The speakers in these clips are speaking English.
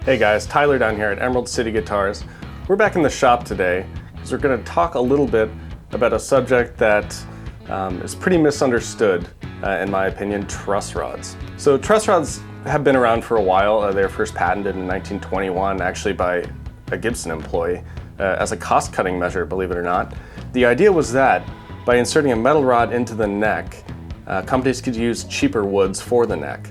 Hey guys, Tyler down here at Emerald City Guitars. We're back in the shop today because we're going to talk a little bit about a subject that is pretty misunderstood, in my opinion, truss rods. So truss rods have been around for a while. They were first patented in 1921, actually by a Gibson employee, as a cost-cutting measure, believe it or not. The idea was that by inserting a metal rod into the neck, companies could use cheaper woods for the neck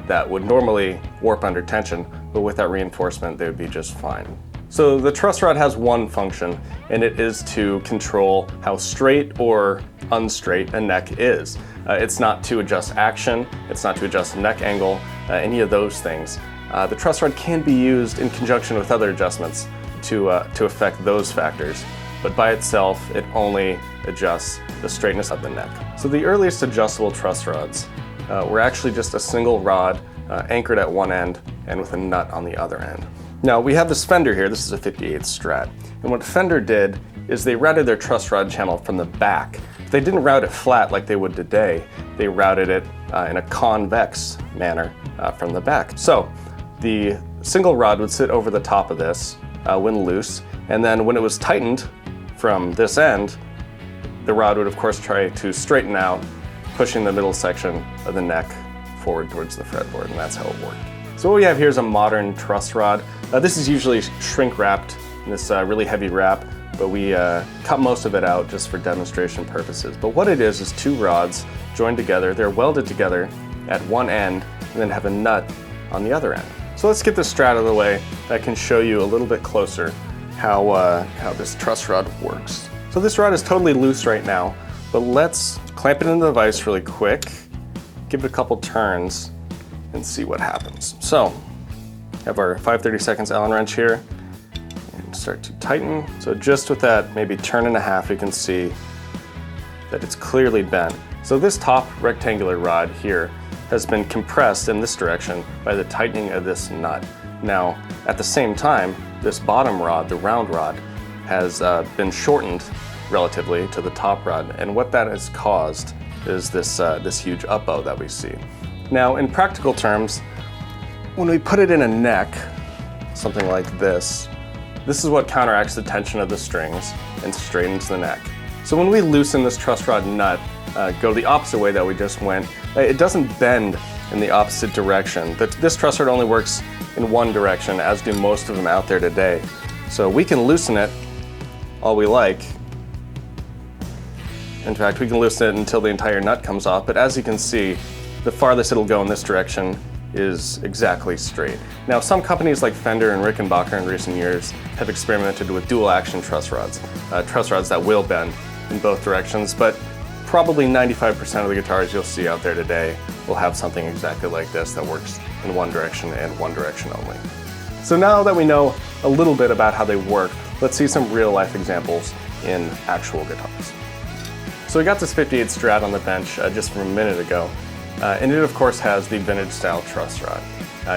that would normally warp under tension, but with that reinforcement they would be just fine. So the truss rod has one function, and it is to control how straight or unstraight a neck is. It's not to adjust action, it's not to adjust neck angle, any of those things. The truss rod can be used in conjunction with other adjustments to affect those factors, but by itself it only adjusts the straightness of the neck. So the earliest adjustable truss rods were actually just a single rod anchored at one end and with a nut on the other end. Now we have this Fender here, this is a 58 Strat, and what Fender did is they routed their truss rod channel from the back. They didn't route it flat like they would today, they routed it in a convex manner from the back. So the single rod would sit over the top of this when loose, and then when it was tightened from this end, the rod would of course try to straighten out, pushing the middle section of the neck forward towards the fretboard, and that's how it worked. So what we have here is a modern truss rod. This is usually shrink wrapped in this really heavy wrap, but we cut most of it out just for demonstration purposes. But what it is two rods joined together. They're welded together at one end and then have a nut on the other end. So let's get this Strat out of the way. I can show you a little bit closer how this truss rod works. So this rod is totally loose right now, but let's clamp it into the vise really quick, give it a couple turns, and see what happens. So, have our 5/32 Allen wrench here, and start to tighten. So just with that maybe turn and a half, you can see that it's clearly bent. So this top rectangular rod here has been compressed in this direction by the tightening of this nut. Now, at the same time, this bottom rod, the round rod, has been shortened relatively to the top rod, and what that has caused is this huge up bow that we see. Now, in practical terms, when we put it in a neck, something like this is what counteracts the tension of the strings and straightens the neck. So when we loosen this truss rod nut, go the opposite way that we just went, it doesn't bend in the opposite direction. This truss rod only works in one direction, as do most of them out there today. So we can loosen it all we like. In fact, we can loosen it until the entire nut comes off, but as you can see, the farthest it'll go in this direction is exactly straight. Now, some companies like Fender and Rickenbacker in recent years have experimented with dual action truss rods that will bend in both directions, but probably 95% of the guitars you'll see out there today will have something exactly like this that works in one direction and one direction only. So now that we know a little bit about how they work, let's see some real life examples in actual guitars. So we got this 58 Strat on the bench just from a minute ago, and it of course has the vintage style truss rod,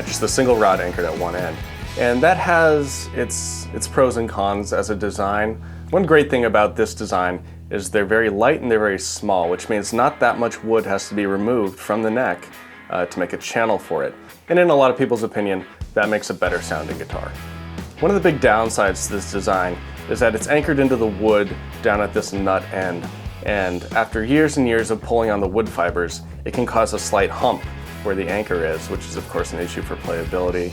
just the single rod anchored at one end. And that has its pros and cons as a design. One great thing about this design is they're very light and they're very small, which means not that much wood has to be removed from the neck to make a channel for it. And in a lot of people's opinion, that makes a better sounding guitar. One of the big downsides to this design is that it's anchored into the wood down at this nut end. And after years and years of pulling on the wood fibers, it can cause a slight hump where the anchor is, which is of course an issue for playability.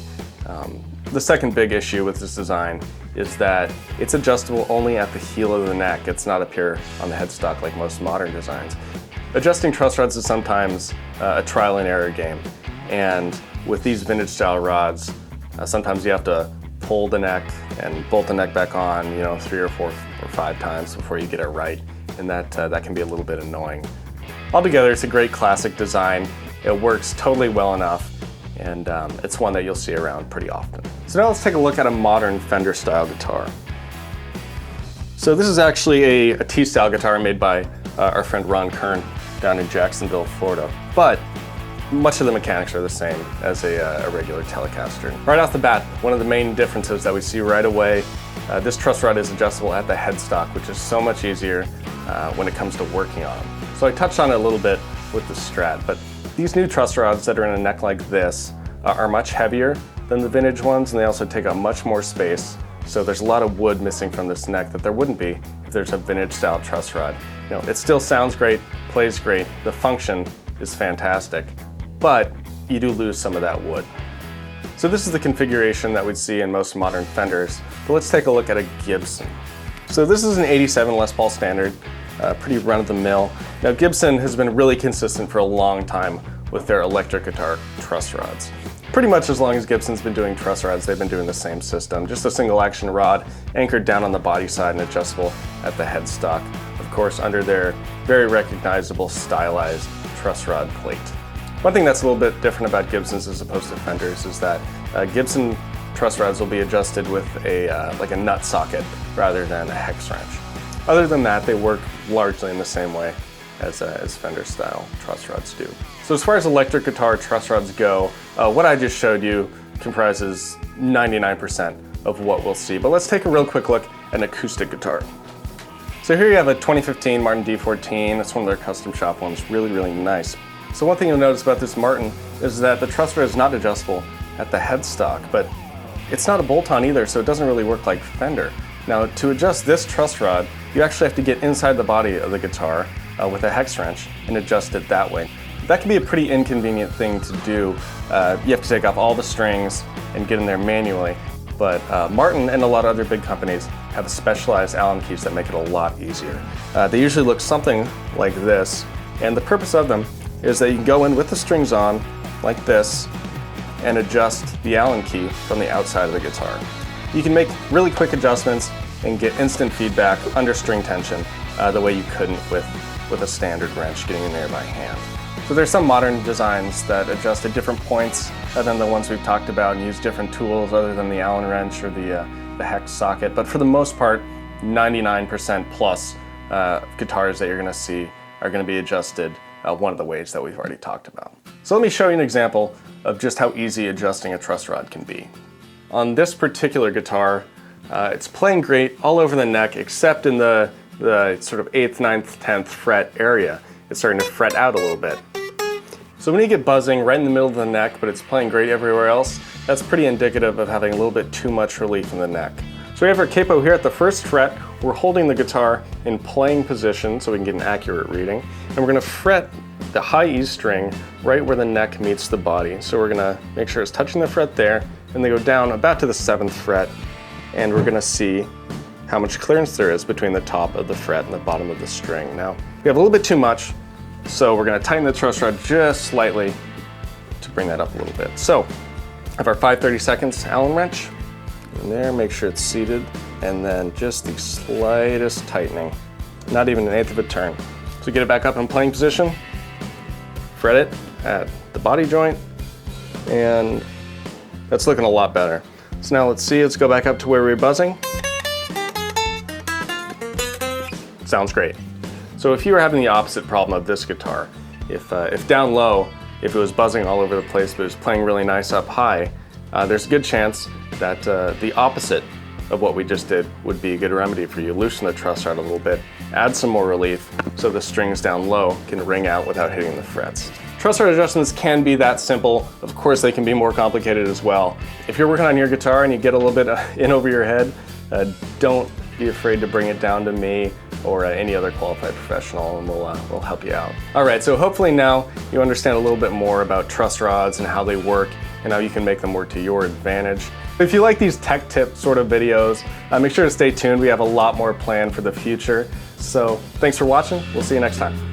The second big issue with this design is that it's adjustable only at the heel of the neck. It's not up here on the headstock like most modern designs. Adjusting truss rods is sometimes a trial and error game. And with these vintage style rods, sometimes you have to pull the neck and bolt the neck back on, 3 or 4 or 5 times before you get it right. And that can be a little bit annoying. Altogether, it's a great classic design. It works totally well enough, and it's one that you'll see around pretty often. So now let's take a look at a modern Fender style guitar. So this is actually a T-style guitar made by our friend Ron Kern down in Jacksonville, Florida. But much of the mechanics are the same as a regular Telecaster. Right off the bat, one of the main differences that we see right away, this truss rod is adjustable at the headstock, which is so much easier when it comes to working on them. So I touched on it a little bit with the Strat, but these new truss rods that are in a neck like this are much heavier than the vintage ones, and they also take up much more space. So there's a lot of wood missing from this neck that there wouldn't be if there's a vintage style truss rod. You know, it still sounds great, plays great, the function is fantastic, but you do lose some of that wood. So this is the configuration that we'd see in most modern Fenders, but let's take a look at a Gibson. So this is an 87 Les Paul Standard, pretty run-of-the-mill. Now Gibson has been really consistent for a long time with their electric guitar truss rods. Pretty much as long as Gibson's been doing truss rods, they've been doing the same system. Just a single action rod anchored down on the body side and adjustable at the headstock. Of course, under their very recognizable stylized truss rod plate. One thing that's a little bit different about Gibsons as opposed to Fenders is that Gibson truss rods will be adjusted with like a nut socket rather than a hex wrench. Other than that, they work largely in the same way as Fender style truss rods do. So as far as electric guitar truss rods go, what I just showed you comprises 99% of what we'll see. But let's take a real quick look at an acoustic guitar. So here you have a 2015 Martin D14. It's one of their custom shop ones, really, really nice. So one thing you'll notice about this Martin is that the truss rod is not adjustable at the headstock, but it's not a bolt-on either, so it doesn't really work like Fender. Now, to adjust this truss rod, you actually have to get inside the body of the guitar with a hex wrench and adjust it that way. That can be a pretty inconvenient thing to do. You have to take off all the strings and get in there manually, but Martin and a lot of other big companies have specialized Allen keys that make it a lot easier. They usually look something like this, and the purpose of them is that you can go in with the strings on, like this, and adjust the Allen key from the outside of the guitar. You can make really quick adjustments and get instant feedback under string tension the way you couldn't with a standard wrench getting in there by hand. So there's some modern designs that adjust at different points than the ones we've talked about and use different tools other than the Allen wrench or the hex socket, but for the most part, 99% plus guitars that you're going to see are going to be adjusted one of the ways that we've already talked about. So let me show you an example of just how easy adjusting a truss rod can be. On this particular guitar, it's playing great all over the neck except in the sort of 8th, 9th, 10th fret area. It's starting to fret out a little bit. So when you get buzzing right in the middle of the neck, but it's playing great everywhere else, that's pretty indicative of having a little bit too much relief in the neck. So we have our capo here at the 1st fret. We're holding the guitar in playing position so we can get an accurate reading. And we're going to fret the high E string right where the neck meets the body. So we're going to make sure it's touching the fret there, and they go down about to the 7th fret, and we're going to see how much clearance there is between the top of the fret and the bottom of the string. Now, we have a little bit too much, so we're going to tighten the truss rod just slightly to bring that up a little bit. So, I have our 5/32 Allen wrench in there, make sure it's seated, and then just the slightest tightening, not even an 1/8 of a turn. So get it back up in playing position, fret it at the body joint, and that's looking a lot better. So now let's see, let's go back up to where we were buzzing. Sounds great. So if you were having the opposite problem of this guitar, if down low, if it was buzzing all over the place but it was playing really nice up high, there's a good chance that the opposite of what we just did would be a good remedy for you. Loosen the truss rod a little bit, add some more relief so the strings down low can ring out without hitting the frets. Truss rod adjustments can be that simple. Of course, they can be more complicated as well. If you're working on your guitar and you get a little bit in over your head, don't be afraid to bring it down to me or any other qualified professional, and we'll help you out. All right, so hopefully now you understand a little bit more about truss rods and how they work and how you can make them work to your advantage. If you like these tech tip sort of videos, make sure to stay tuned. We have a lot more planned for the future. So thanks for watching. We'll see you next time.